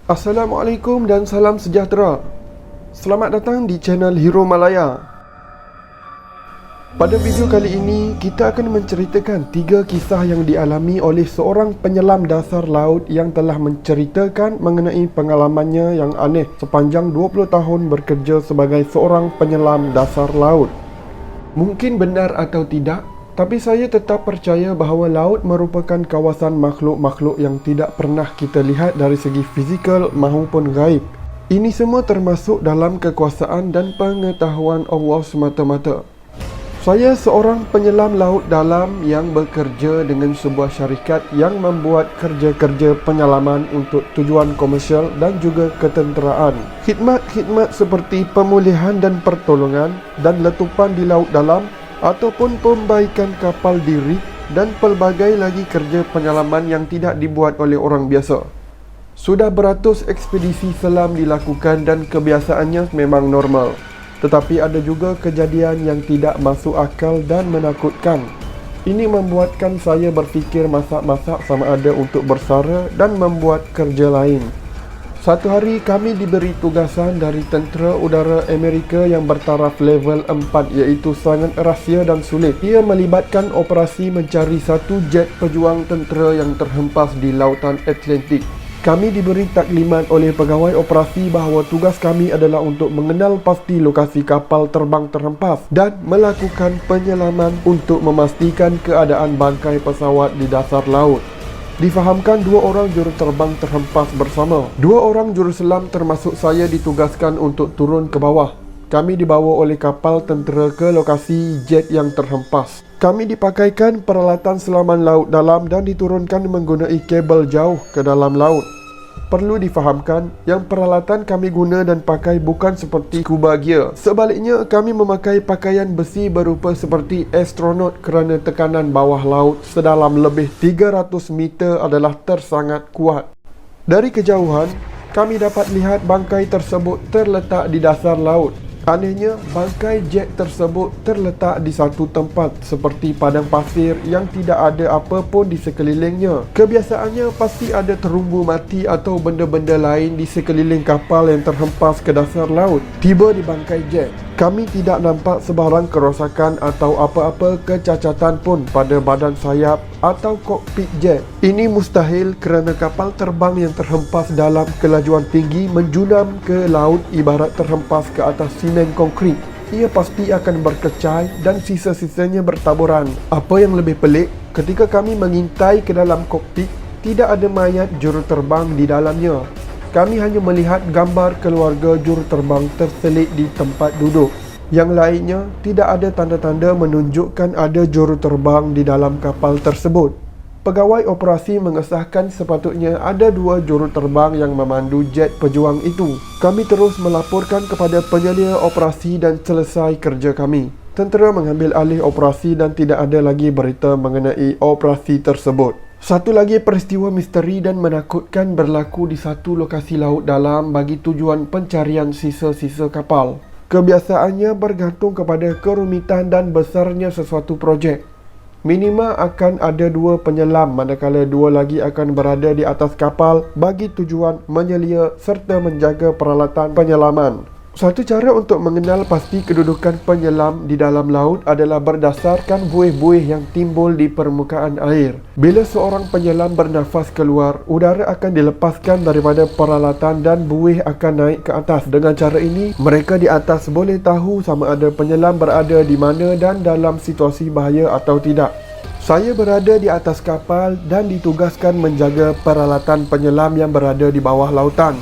Assalamualaikum dan salam sejahtera. Selamat datang di channel Hero Malaya. Pada video kali ini, kita akan menceritakan 3 kisah yang dialami oleh seorang penyelam dasar laut yang telah menceritakan mengenai pengalamannya yang aneh sepanjang 20 tahun bekerja sebagai seorang penyelam dasar laut. Mungkin benar atau tidak, tapi saya tetap percaya bahawa laut merupakan kawasan makhluk-makhluk yang tidak pernah kita lihat dari segi fizikal maupun gaib. Ini semua termasuk dalam kekuasaan dan pengetahuan Allah semata-mata. Saya seorang penyelam laut dalam yang bekerja dengan sebuah syarikat yang membuat kerja-kerja penyelaman untuk tujuan komersial dan juga ketenteraan. Khidmat-khidmat seperti pemulihan dan pertolongan dan letupan di laut dalam ataupun pembaikan kapal diri dan pelbagai lagi kerja penyelaman yang tidak dibuat oleh orang biasa. Sudah beratus ekspedisi selam dilakukan dan kebiasaannya memang normal. Tetapi ada juga kejadian yang tidak masuk akal dan menakutkan. Ini membuatkan saya berfikir masak-masak sama ada untuk bersara dan membuat kerja lain. Satu hari kami diberi tugasan dari tentera udara Amerika yang bertaraf level 4 iaitu sangat rahsia dan sulit. Ia melibatkan operasi mencari satu jet pejuang tentera yang terhempas di lautan Atlantik. Kami diberi taklimat oleh pegawai operasi bahawa tugas kami adalah untuk mengenal pasti lokasi kapal terbang terhempas dan melakukan penyelaman untuk memastikan keadaan bangkai pesawat di dasar laut. Difahamkan 2 orang juruterbang terhempas bersama. 2 orang juruselam termasuk saya ditugaskan untuk turun ke bawah. Kami dibawa oleh kapal tentera ke lokasi jet yang terhempas. Kami dipakaikan peralatan selaman laut dalam dan diturunkan menggunakan kabel jauh ke dalam laut. Perlu difahamkan, yang peralatan kami guna dan pakai bukan seperti scuba gear. Sebaliknya, kami memakai pakaian besi berupa seperti astronot kerana tekanan bawah laut sedalam lebih 300 meter adalah tersangat kuat. Dari kejauhan, kami dapat lihat bangkai tersebut terletak di dasar laut. Anehnya, bangkai jet tersebut terletak di satu tempat seperti padang pasir yang tidak ada apa pun di sekelilingnya. Kebiasaannya pasti ada terumbu mati atau benda-benda lain di sekeliling kapal yang terhempas ke dasar laut. Tiba di bangkai jet, kami tidak nampak sebarang kerosakan atau apa-apa kecacatan pun pada badan sayap atau kokpit jet. Ini mustahil kerana kapal terbang yang terhempas dalam kelajuan tinggi menjunam ke laut ibarat terhempas ke atas simen konkrit. Ia pasti akan berkecai dan sisa-sisanya bertaburan. Apa yang lebih pelik, ketika kami mengintai ke dalam kokpit, tidak ada mayat juruterbang di dalamnya. Kami hanya melihat gambar keluarga juruterbang terselit di tempat duduk. Yang lainnya, tidak ada tanda-tanda menunjukkan ada juruterbang di dalam kapal tersebut. Pegawai operasi mengesahkan sepatutnya ada 2 juruterbang yang memandu jet pejuang itu. Kami terus melaporkan kepada penyelia operasi dan selesai kerja kami. Tentera mengambil alih operasi dan tidak ada lagi berita mengenai operasi tersebut. Satu lagi peristiwa misteri dan menakutkan berlaku di satu lokasi laut dalam bagi tujuan pencarian sisa-sisa kapal. Kebiasaannya bergantung kepada kerumitan dan besarnya sesuatu projek. Minima akan ada 2 penyelam manakala 2 lagi akan berada di atas kapal bagi tujuan menyelia serta menjaga peralatan penyelaman. Satu cara untuk mengenal pasti kedudukan penyelam di dalam laut adalah berdasarkan buih-buih yang timbul di permukaan air. Bila seorang penyelam bernafas keluar, udara akan dilepaskan daripada peralatan dan buih akan naik ke atas. Dengan cara ini, mereka di atas boleh tahu sama ada penyelam berada di mana dan dalam situasi bahaya atau tidak. Saya berada di atas kapal dan ditugaskan menjaga peralatan penyelam yang berada di bawah lautan.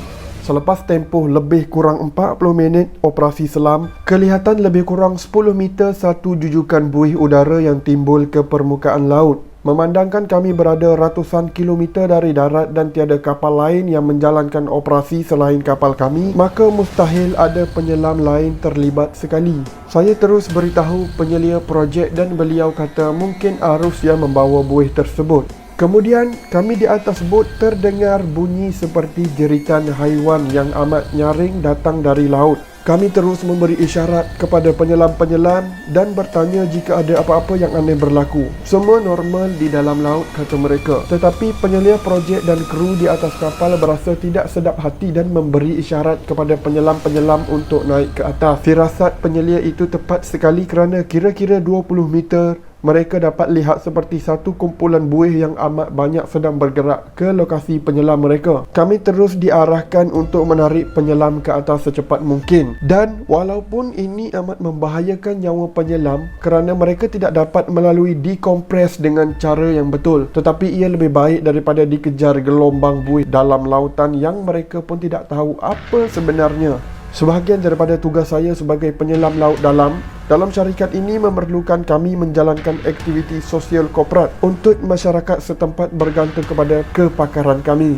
Selepas tempoh lebih kurang 40 minit operasi selam, kelihatan lebih kurang 10 meter satu jujukan buih udara yang timbul ke permukaan laut. Memandangkan kami berada ratusan kilometer dari darat dan tiada kapal lain yang menjalankan operasi selain kapal kami, maka mustahil ada penyelam lain terlibat sekali. Saya terus beritahu penyelia projek dan beliau kata mungkin arus yang membawa buih tersebut. Kemudian, kami di atas bot terdengar bunyi seperti jeritan haiwan yang amat nyaring datang dari laut. Kami terus memberi isyarat kepada penyelam-penyelam dan bertanya jika ada apa-apa yang aneh berlaku. Semua normal di dalam laut, kata mereka. Tetapi penyelia projek dan kru di atas kapal berasa tidak sedap hati dan memberi isyarat kepada penyelam-penyelam untuk naik ke atas. Firasat penyelia itu tepat sekali kerana kira-kira 20 meter mereka dapat lihat seperti satu kumpulan buih yang amat banyak sedang bergerak ke lokasi penyelam mereka. Kami terus diarahkan untuk menarik penyelam ke atas secepat mungkin. Dan walaupun ini amat membahayakan nyawa penyelam kerana mereka tidak dapat melalui dekompres dengan cara yang betul, tetapi ia lebih baik daripada dikejar gelombang buih dalam lautan yang mereka pun tidak tahu apa sebenarnya. Sebahagian daripada tugas saya sebagai penyelam laut dalam syarikat ini memerlukan kami menjalankan aktiviti sosial korporat untuk masyarakat setempat bergantung kepada kepakaran kami.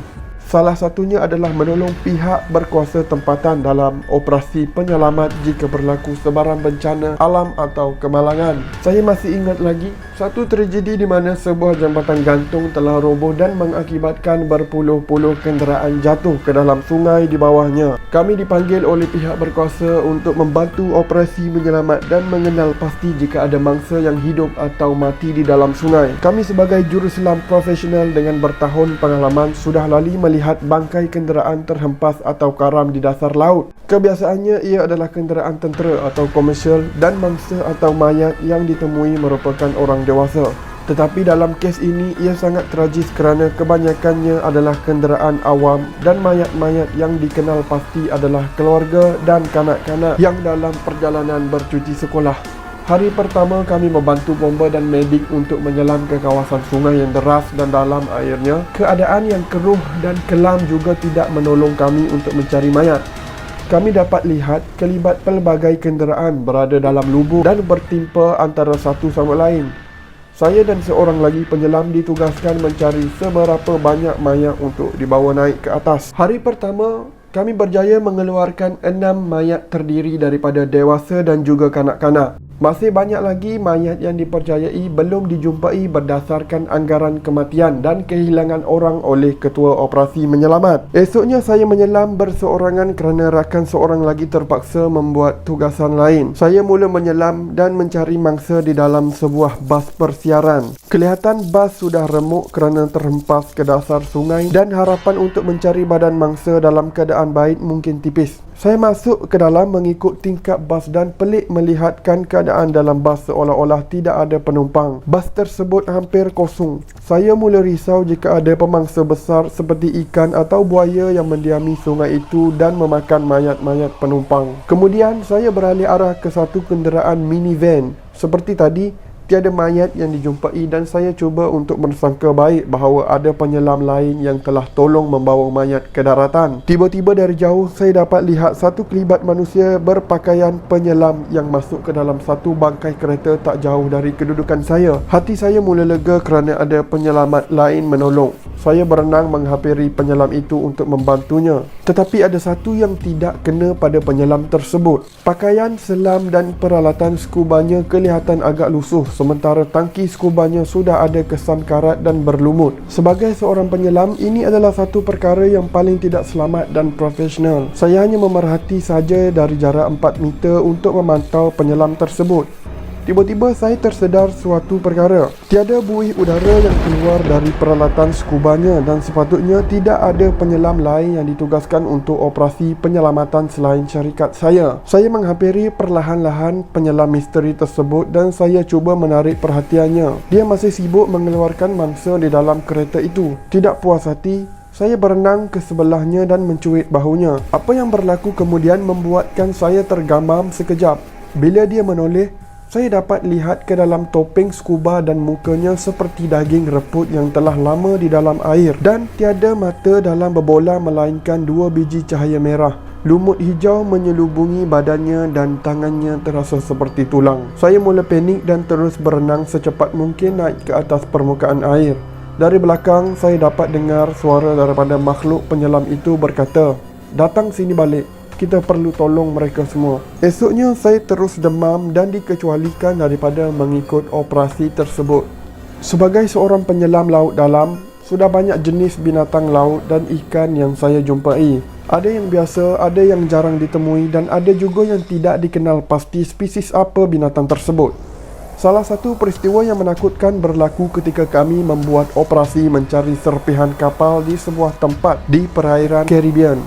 Salah satunya adalah menolong pihak berkuasa tempatan dalam operasi penyelamat jika berlaku sebarang bencana alam atau kemalangan. Saya masih ingat lagi satu tragedi di mana sebuah jambatan gantung telah roboh dan mengakibatkan berpuluh-puluh kenderaan jatuh ke dalam sungai di bawahnya. Kami dipanggil oleh pihak berkuasa untuk membantu operasi menyelamat dan mengenal pasti jika ada mangsa yang hidup atau mati di dalam sungai. Kami sebagai juruselam profesional dengan bertahun pengalaman sudah lali melihat bangkai kenderaan terhempas atau karam di dasar laut. Kebiasaannya ia adalah kenderaan tentera atau komersial dan mangsa atau mayat yang ditemui merupakan orang dewasa. Tetapi dalam kes ini ia sangat tragis kerana kebanyakannya adalah kenderaan awam dan mayat-mayat yang dikenal pasti adalah keluarga dan kanak-kanak yang dalam perjalanan bercuti sekolah. Hari pertama kami membantu bomba dan medik untuk menyelam ke kawasan sungai yang deras dan dalam airnya. Keadaan yang keruh dan kelam juga tidak menolong kami untuk mencari mayat. Kami dapat lihat kelibat pelbagai kenderaan berada dalam lubuk dan bertimpa antara satu sama lain. Saya dan seorang lagi penyelam ditugaskan mencari seberapa banyak mayat untuk dibawa naik ke atas. Hari pertama, kami berjaya mengeluarkan 6 mayat terdiri daripada dewasa dan juga kanak-kanak. Masih banyak lagi mayat yang dipercayai belum dijumpai berdasarkan anggaran kematian dan kehilangan orang oleh ketua operasi menyelamat. Esoknya saya menyelam berseorangan kerana rakan seorang lagi terpaksa membuat tugasan lain. Saya mula menyelam dan mencari mangsa di dalam sebuah bas persiaran. Kelihatan bas sudah remuk kerana terhempas ke dasar sungai dan harapan untuk mencari badan mangsa dalam keadaan baik mungkin tipis. Saya masuk ke dalam mengikut tingkap bas dan pelik melihatkan keadaan dalam bas seolah-olah tidak ada penumpang. Bas tersebut hampir kosong. Saya mula risau jika ada pemangsa besar seperti ikan atau buaya yang mendiami sungai itu dan memakan mayat-mayat penumpang. Kemudian saya beralih arah ke satu kenderaan minivan. Seperti tadi, tiada mayat yang dijumpai dan saya cuba untuk bersangka baik bahawa ada penyelam lain yang telah tolong membawa mayat ke daratan. Tiba-tiba dari jauh saya dapat lihat satu kelibat manusia berpakaian penyelam yang masuk ke dalam satu bangkai kereta tak jauh dari kedudukan saya. Hati saya mula lega kerana ada penyelamat lain menolong. Saya berenang menghampiri penyelam itu untuk membantunya. Tetapi ada satu yang tidak kena pada penyelam tersebut. Pakaian selam dan peralatan skubanya kelihatan agak lusuh, sementara tangki skubanya sudah ada kesan karat dan berlumut. Sebagai seorang penyelam, ini adalah satu perkara yang paling tidak selamat dan profesional. Saya hanya memerhati saja dari jarak 4 meter untuk memantau penyelam tersebut. Tiba-tiba saya tersedar suatu perkara. Tiada buih udara yang keluar dari peralatan skubanya dan sepatutnya tidak ada penyelam lain yang ditugaskan untuk operasi penyelamatan selain syarikat saya. Saya menghampiri perlahan-lahan penyelam misteri tersebut dan saya cuba menarik perhatiannya. Dia masih sibuk mengeluarkan mangsa di dalam kereta itu. Tidak puas hati, saya berenang ke sebelahnya dan mencuit bahunya. Apa yang berlaku kemudian membuatkan saya tergamam sekejap. Bila dia menoleh, saya dapat lihat ke dalam topeng skuba dan mukanya seperti daging reput yang telah lama di dalam air dan tiada mata dalam berbola melainkan 2 biji cahaya merah. Lumut hijau menyelubungi badannya dan tangannya terasa seperti tulang. Saya mula panik dan terus berenang secepat mungkin naik ke atas permukaan air. Dari belakang saya dapat dengar suara daripada makhluk penyelam itu berkata, "Datang sini balik. Kita perlu tolong mereka semua." Esoknya saya terus demam dan dikecualikan daripada mengikut operasi tersebut. Sebagai seorang penyelam laut dalam, sudah banyak jenis binatang laut dan ikan yang saya jumpai. Ada yang biasa, ada yang jarang ditemui dan ada juga yang tidak dikenal pasti spesies apa binatang tersebut. Salah satu peristiwa yang menakutkan berlaku ketika kami membuat operasi mencari serpihan kapal di sebuah tempat di perairan Caribbean.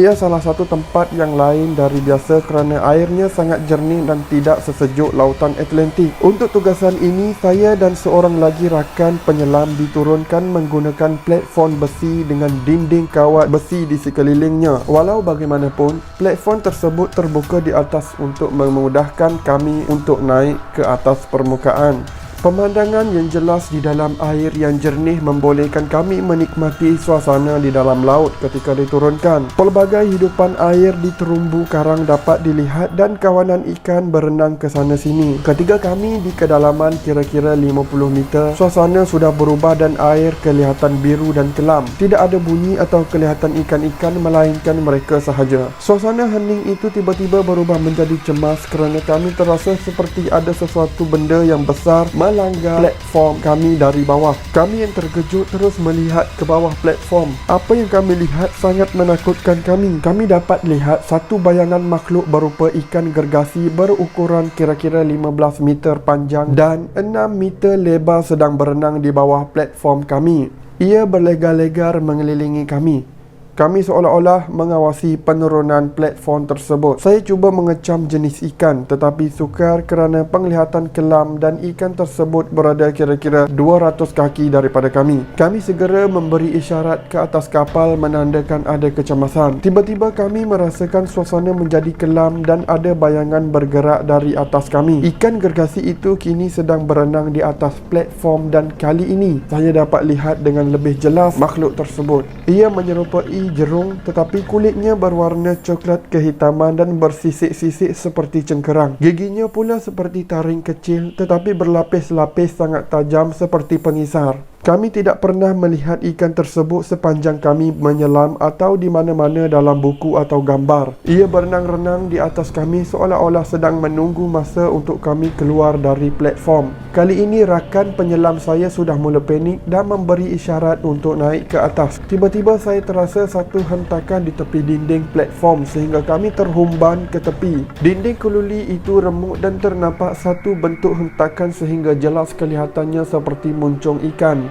Ia salah satu tempat yang lain dari biasa kerana airnya sangat jernih dan tidak sesejuk lautan Atlantik. Untuk tugasan ini, saya dan seorang lagi rakan penyelam diturunkan menggunakan platform besi dengan dinding kawat besi di sekelilingnya. Walau bagaimanapun, platform tersebut terbuka di atas untuk memudahkan kami untuk naik ke atas permukaan. Pemandangan yang jelas di dalam air yang jernih membolehkan kami menikmati suasana di dalam laut ketika diturunkan. Pelbagai hidupan air di terumbu karang dapat dilihat dan kawanan ikan berenang ke sana sini. Ketika kami di kedalaman kira-kira 50 meter, suasana sudah berubah dan air kelihatan biru dan kelam. Tidak ada bunyi atau kelihatan ikan-ikan melainkan mereka sahaja. Suasana hening itu tiba-tiba berubah menjadi cemas kerana kami terasa seperti ada sesuatu benda yang besar melanggar platform kami dari bawah. Kami yang terkejut terus melihat ke bawah platform. Apa yang kami lihat sangat menakutkan kami. Kami dapat lihat satu bayangan makhluk berupa ikan gergasi berukuran kira-kira 15 meter panjang dan 6 meter lebar sedang berenang di bawah platform kami. Ia berlegar-legar mengelilingi kami. Kami seolah-olah mengawasi penurunan platform tersebut. Saya cuba mengecam jenis ikan tetapi sukar kerana penglihatan kelam dan ikan tersebut berada kira-kira 200 kaki daripada kami. Kami segera memberi isyarat ke atas kapal menandakan ada kecemasan. Tiba-tiba kami merasakan suasana menjadi kelam dan ada bayangan bergerak dari atas kami. Ikan gergasi itu kini sedang berenang di atas platform dan kali ini saya dapat lihat dengan lebih jelas makhluk tersebut. Ia menyerupai jerung tetapi kulitnya berwarna coklat kehitaman dan bersisik-sisik seperti cengkerang. Giginya pula seperti taring kecil tetapi berlapis-lapis sangat tajam seperti pengisar. Kami tidak pernah melihat ikan tersebut sepanjang kami menyelam atau di mana-mana dalam buku atau gambar. Ia berenang-renang di atas kami seolah-olah sedang menunggu masa untuk kami keluar dari platform. Kali ini rakan penyelam saya sudah mula panik dan memberi isyarat untuk naik ke atas. Tiba-tiba saya terasa satu hentakan di tepi dinding platform sehingga kami terhumban ke tepi. Dinding keluli itu remuk dan ternampak satu bentuk hentakan sehingga jelas kelihatannya seperti muncung ikan.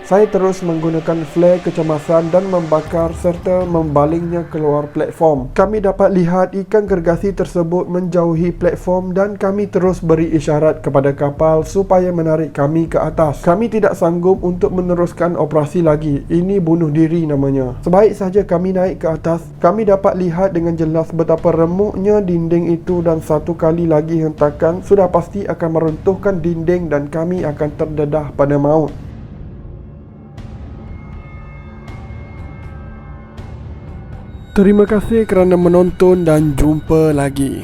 Saya terus menggunakan flare kecemasan dan membakar serta membalingnya keluar platform. Kami dapat lihat ikan gergasi tersebut menjauhi platform dan kami terus beri isyarat kepada kapal supaya menarik kami ke atas. Kami tidak sanggup untuk meneruskan operasi lagi. Ini bunuh diri namanya. Sebaik saja kami naik ke atas, kami dapat lihat dengan jelas betapa remuknya dinding itu dan satu kali lagi hentakan sudah pasti akan meruntuhkan dinding dan kami akan terdedah pada maut. Terima kasih kerana menonton dan jumpa lagi.